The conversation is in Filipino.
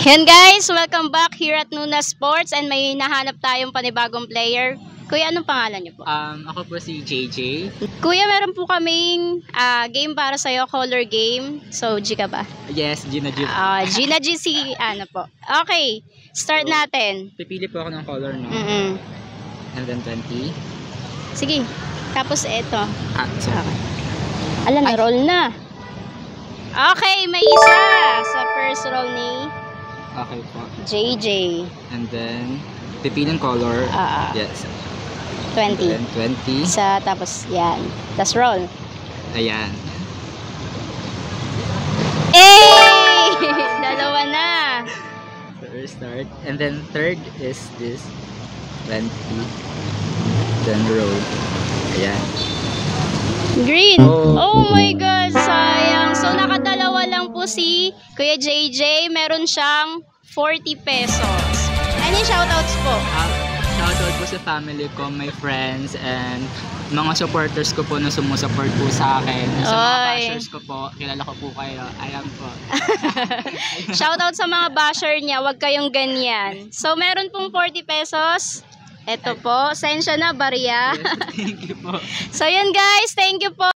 Ayan guys, welcome back here at Nuna Sports and may nahanap tayong panibagong player. Kuya, anong pangalan niyo po? Ako po si JJ. Kuya, meron po kaming game para sa'yo, color game. So, G ka ba? Yes, Gina G. Gina G si ano po. Okay, start natin. Pipili po ako ng color, no? And then 20. Sige, tapos eto. Sorry. Alam, na-roll na. Okay, may isa sa first roll ni Okay po. JJ. And then, pipiling color. Yes. 20. And then 20. Isa, tapos yan. Tapos roll. Ayan. Hey! Dalawa na. First start. And then third is this. 20. Then roll. Ayan. Green. Oh my God, sayang. So, nakadalawa lang po si Kuya JJ. Meron siyang 40 pesos. Ano yung shoutouts po? Shoutout po sa family ko, my friends, and mga supporters ko po na sumusuport po sa akin. Sa mga bashers ko po, kilala ko po kayo. Ayan po. Shoutout sa mga basher niya, wag kayong ganyan. So, meron pong 40 pesos. Ito po, sensya na, barya. Yes, thank you po. So, yun guys, thank you po.